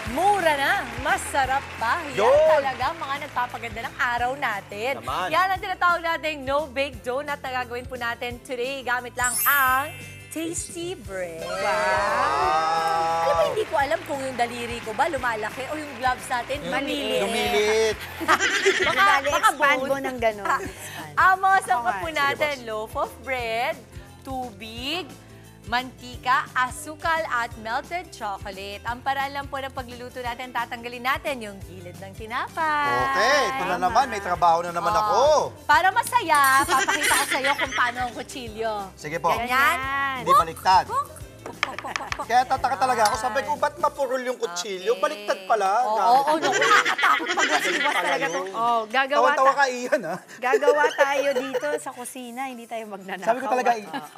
Mura na, masarap pa. Yan Yun! talaga mga nagpapaganda ng araw natin. Naman. Yan ang tinatawag nating no-bake donut na gagawin po natin today. Gamit lang ang Tasty Bread. Wow! Alam mo, hindi ko alam kung yung daliri ko ba lumalaki o yung gloves natin lumiliit. Lumilit. Baka expand both. mo ng gano'n. Ang mga sangkap Okay. po natin, loaf of bread, tubig, mantika, asukal at melted chocolate. Ang paraan lang po ng pagluluto natin, tatanggalin natin yung gilid ng tinapay. Okay, ito na naman. May trabaho na naman ako. Para masaya, papakita ko sa'yo kung paano ang kutsilyo. Sige po. Ganyan. Hindi baliktad. Pok. Kaya tataka talaga ako. Sabi ko, ba't mapurol yung kutsilyo? Okay. Baliktad pala. Oo, nakakatakot pag wasiwas talaga to. Oh, Tawa-tawa ka, Ian, ha? gagawa tayo dito sa kusina, hindi tayo magnanakaw. Sabi ko talaga,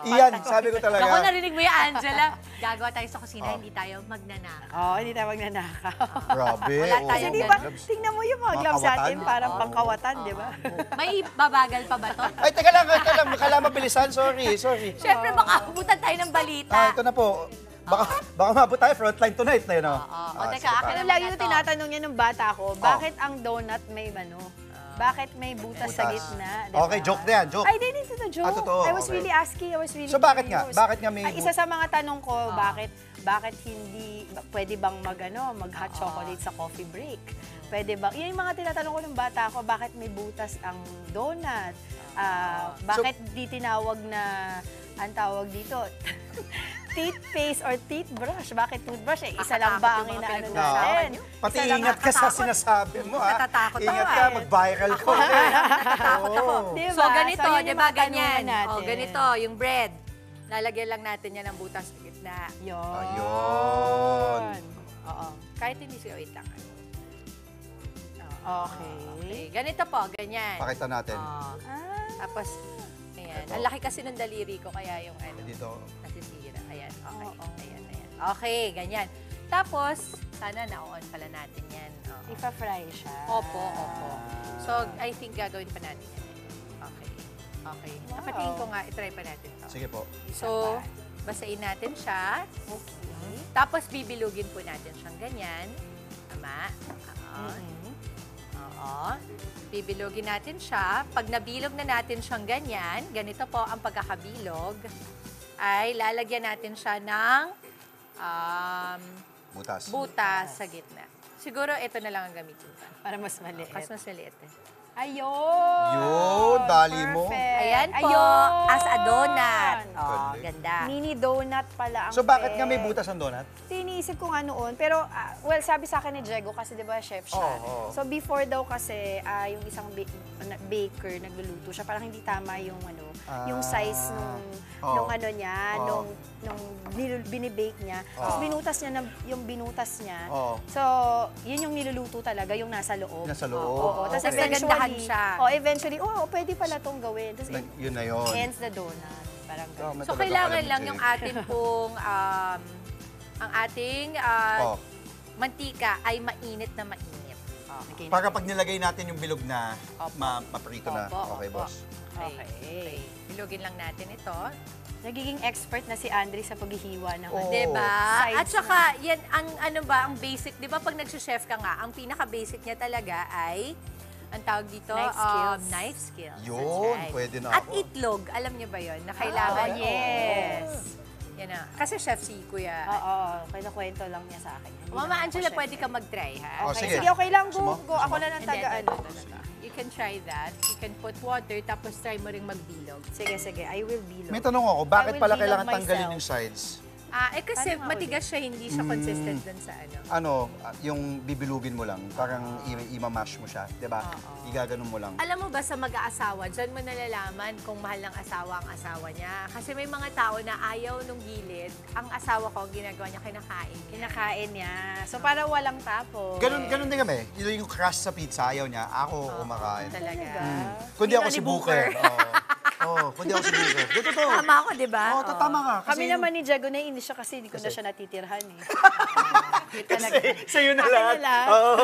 Ian, sabi ko talaga. Ako, narinig mo yan, Angela. Gagawa tayo sa kusina, hindi tayo magnanakaw. Oo, hindi tayo magnanakaw. Grabe. Wala oo. tayo Kasi di ba, ganun. tingnan mo yung mga Mga gloves kawatan. natin, parang pangkawatan, di ba? May babagal pa ba to? Ay, teka lang. Kailangan mabilisan. Sorry. Siyempre, baka abutan tayo ng balita. Ito na po. Baka mabot tayo frontline tonight na yun, O, teka, sige, akin Ano naman lagi na yung to. tinatanong niya nung bata ko, bakit ang donut may bakit may butas sa Butas. gitna? Diba? Okay, joke na yan, joke. Ay, hindi ito joke. Totoo, I was okay. really asking, I was really So, bakit nga? curious. Bakit nga may Ay, isa sa mga tanong ko, bakit hindi, pwede bang mag hot chocolate sa coffee break? Pwede bang, yan yung mga tinatanong ko ng bata ko, bakit may butas ang donut? Bakit di tinawag na, ang tawag dito, teeth paste or teeth brush? Bakit toothbrush? Isa lang ba ang inaano natin? Pati Isa lang ingat ka sa natatakot. sinasabi mo, ha? Natatakot ako, Ingat ka, mag-viral ka. Natatakot ako. Diba? So, ganito, So, yun di yung ba, mga tanungan ganyan. natin. O, ganito, yung bread. Lalagyan lang natin yan ng butas sa gitna. Ayun. Oo. Kahit hindi siya, wait lang. Okay. Ganito po, ganyan. Pakita natin. Tapos, ayan. Ito. Ang laki kasi ng daliri ko, kaya yung ano, Dito. nasisira. Ayan, okay. Oo. Ayan. Okay, ganyan. Tapos, sana na-on pala natin yan. Oo. Ipa-fry siya. Opo. So, I think gagawin pa natin yan. Okay. Wow. Napatingin ko nga, itry pa natin to. Sige po. So, basain natin siya. Okay. Tapos, bibilugin po natin siyang ganyan. Tama? Oo. Oo. Bibilogin natin siya. Pag nabilog na natin siyang ganyan, ganito po ang pagkakabilog, ay lalagyan natin siya ng Butas. butas sa gitna. Siguro ito na lang ang gamitin ko. Para mas maliit. Kasi mas maliit eh. Ayun! Yun, dali mo. Perfect. Ayan po, Ayun! as a donut. Oh, Galing. ganda. Mini donut pala ang So, bakit nga may peg. butas ang donut? Iniisip ko nga noon, pero well, sabi sa akin ni Diego kasi 'di ba chef siya. Oo. So before daw kasi yung isang baker nagluluto siya, parang hindi tama yung yung size nung ano niya, nung binibake niya. Tapos binutas niya yung binutas niya. So, yun yung niluluto talaga, yung nasa loob. Nasa loob. Oo. Tapos Tapos nagandahan siya. Eventually, pwede pala tong gawin. Tapos Yun na yun. hence the donut. Parang ganun. So, kailangan lang yung atin pong, ang ating mantika ay mainit na mainit. Okay. Para pag nilagay natin yung bilog na, Opo. maprito na. Opo, Okay, opo. boss. Okay. Bilugin lang natin ito. Nagiging expert na si Andre sa paghihiwa ng Oo. Diba? sides At saka, yan, ang basic, di ba pag nagsuchef ka nga, ang pinaka-basic niya talaga ay, ang tawag dito, Knife skills. Knife skills. That's Yun, right. pwede na At ako. itlog, alam niyo ba yun? Na kailangan, yes. Yan na. Kasi chef si Kuya. Oo, kwento lang niya sa akin. Hindi Mama naman ako Angela, chef pwede eh. ka mag-try, ha? Oh, Okay, sige. sige, okay lang. Gusto mo? Go. Ako na lang Hindi, taga ito. ano. You can try that. You can put water, tapos try mo ring magbilog. Sige. I will bilog. May tanong ako, bakit I will pala bilog kailangan myself. tanggalin yung sides? Kasi Paano nga matigas siya, hindi siya consistent dun sa ano. Yung bibilugin mo lang, parang i-mash mo siya, di ba? Igaganon mo lang. Alam mo ba sa mag-aasawa, dyan mo nalalaman kung mahal ng asawa ang asawa niya. Kasi may mga tao na ayaw nung gilid, ang asawa ko, ginagawa niya, kinakain. Kinakain niya. So, para walang tapo. Ganun din kami. Yung crust sa pizza, ayaw niya. Ako kumakain. Talaga. Kundi ako si Ni Booker. Kundi ako si Booker. Totoo. Tama ako, di ba? Oo, tama ka. Kami naman ni Diego, naiinis siya kasi hindi ko na siya natitirhan eh. Talaga. Sa'yo na Akin lahat. na lahat? Oo.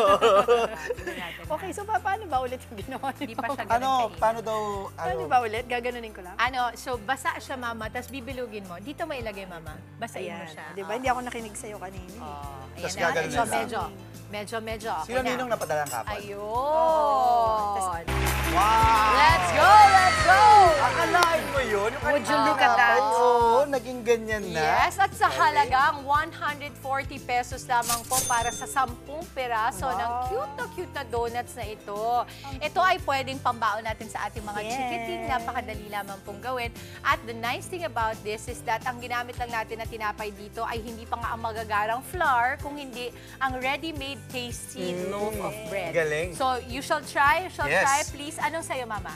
Tignan natin Okay, so paano ba ulit yung ginawa niyo? Hindi pa siya ganun Ano, kainit. paano daw, Paano ba ulit? Gaganunin ko lang? So basa siya, mama, tapos bibilugin mo. Dito mo ilagay, mama. Basahin mo siya. Di ba? Hindi ako nakinig sa'yo kanina. Ayan Tas na. gaganunin So, lang. medyo. Okay Sino na. ninong napadala ang kapal? Ayun. Wow! Let's go! Akalain mo yun? Yung Would you kanina look at that? kapal, Oo, naging ganyan na. Yes, at sa halagang 140 pesos lamang po para sa 10 piraso ng cute na donuts na ito. Ito ay pwedeng pambaon natin sa ating mga Yes. chikiting. Napakadali lamang pong gawin. At the nice thing about this is that ang ginamit lang natin na tinapay dito ay hindi pa nga ang magagarang flour, kung hindi ang ready-made tasty loaf of bread. Galing. So, you shall try, Yes. please. Anong sa'yo, mama?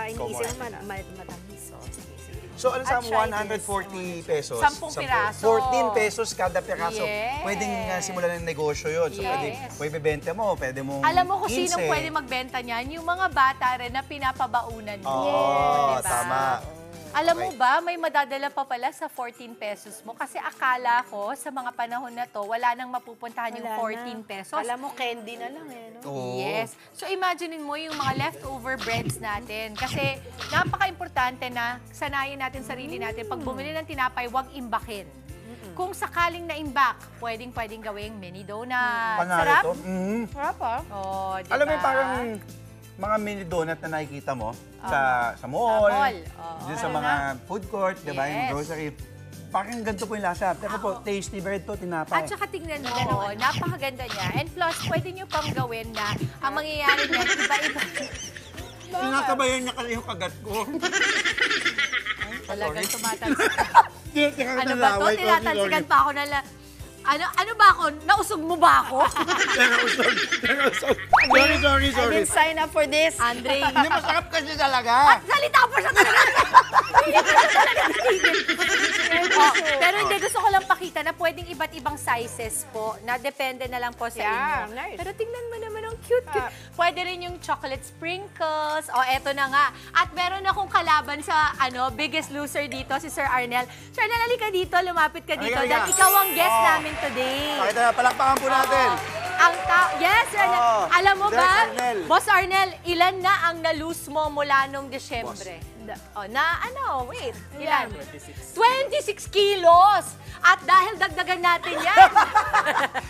Iniisip Come mo on. matamis. So, sige. So, ano sa I'll try 140 pesos? 10 piraso. 14 pesos kada piraso. Yes. Pwedeng simulan ng negosyo yun. So, Yes. pwede benta mo, pwede mong Alam mo kung 15. sinong pwede magbenta niyan? Yung mga bata rin na pinapabaunan mo. Oo, diba? tama. Alam mo Okay. ba, may madadala pa pala sa 14 pesos mo. Kasi akala ko, sa mga panahon na to, wala nang mapupuntahan yung 14 pesos. Alam mo, candy na lang eh. No? Oo. Yes. So, imaginein mo yung mga leftover breads natin. Kasi, napaka-importante na sanayin natin sarili natin. Pag bumili ng tinapay, huwag imbakin. Kung sakaling na-imbak, pwedeng gawing mini donut. Panalo Sarap? to. Mhm. Sarap ah. Oh, diba? Alam mo yung parang mga mini donut na nakikita mo sa mall, Sa mall. Oo. dun sa mga food court, diba, yung Yes. grocery. Parang ganito po yung lasa. Pero po, tasty bread to, tinapay. At saka tingnan mo ganoon, napakaganda niya. And plus, pwede nyo pang gawin na ang mangyayari niyan, iba-iba. Tinatabayan niya kasi yung kagat ko. Talagang tumatalsik. Ano Ano ba to? Tinatalsikan pa ako na ano ba ako? Nausog mo ba ako? Sorry. I didn't sign up for this. Andre, Hindi, masarap kasi talaga. salita pa siya talaga. Hindi ko siya talaga natigil. Pero hindi, gusto ko lang pakita na pwedeng iba't ibang sizes po, na depende na lang po sa Yeah, inyo. nice. Pero tingnan mo naman ang cute. Pwede rin yung chocolate sprinkles. O, eto na nga. At meron akong kalaban sa Biggest Loser dito, si Sir Arnel. Sir Arnel, halika dito, lumapit ka dito. Halika. Dahil ikaw ang guest namin today. Pakita na, palakpakan po natin. Yes, Sir Arnel. Oo. Alam mo Yes, ba, Arnel. Boss Arnel, ilan na ang na-lose mo mula nung Desyembre? Wait. Ilan? 26 kilos! At dahil dagdagan natin yan.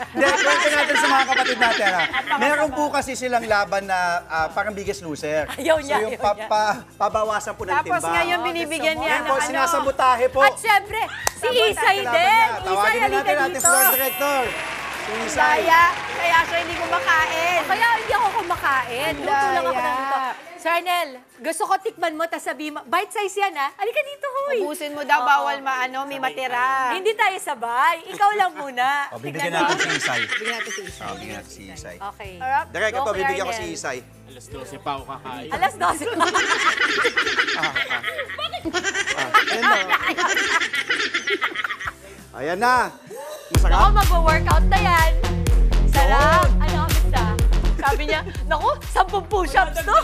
Hindi, kwento natin sa mga kapatid natin. Meron po kasi silang laban na parang biggest loser. Ayaw niya, So yung ayaw niya. pabawasan po ng Tapos timbang. ngayon binibigyan niya Yan po, ng ano. sinasabotahe po. At syempre, si Isay Laban din. niya. Isay, Tawagin na halika natin natin dito. sa Lord Director. Si Isay. Kaya siya hindi kumakain. Kaya hindi ako kumakain. Luto lang ako ng Daya. luto. Sir Arnel, gusto ko tikman mo, tas sabi mo, bite size yan ha. Halika dito, hoy. Ubusin mo daw, bawal may matira. Hindi tayo sabay. Ikaw lang muna. Bibigyan Tignan mo. natin si Isay. Bigyan natin si Isa. Bigyan natin si Isay. Okay. Harap. Direk, Go, ito, Kuya bibigyan ko Arnel. si Isay. Alas 12 pa ako kakain. Alas 12. Ayan na. Ayan na. Masarap. Ako, mag-workout na yan. Sarap. Ano, kamusta? Sabi niya, naku, 10 push-ups to.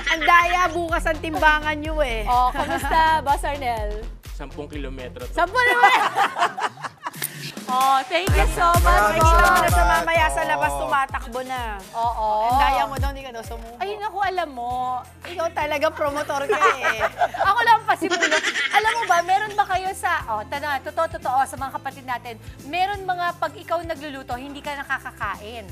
Ang daya, bukas ang timbangan niyo eh. Oh, kamusta, Boss Arnel? 10 kilometro to. 10 naman. Oh, thank you so much. Maraming Nakikita mo na salamat. sa mamaya sa labas, tumatakbo na. Oo. Ang daya mo daw, hindi ka daw sumuko. Ay, naku, alam mo. Ikaw talaga promotor ka eh. Ako lang pasimulo. Alam mo ba, meron ba kayo sa, totoo, sa mga kapatid natin, meron mga pag ikaw nagluluto, hindi ka nakakakain.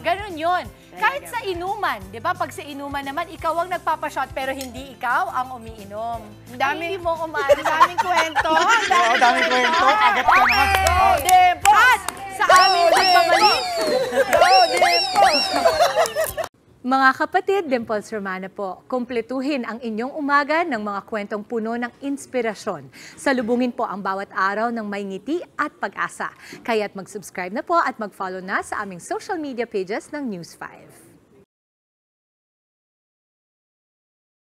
Ganon yun. Kahit sa inuman, di ba? Pag sa inuman naman, ikaw ang nagpapashot, pero hindi ikaw ang umiinom. Dami- Ay, hindi mo kumain. Ang daming kwento. Oo, daming kwento. Agad ka na. Okay. At sa aming pagmamalik. Mga kapatid, Dimples Romana po, kumpletuhin ang inyong umaga ng mga kwentong puno ng inspirasyon. Salubungin po ang bawat araw ng may ngiti at pag-asa. Kaya't mag-subscribe na po at mag-follow na sa aming social media pages ng News 5.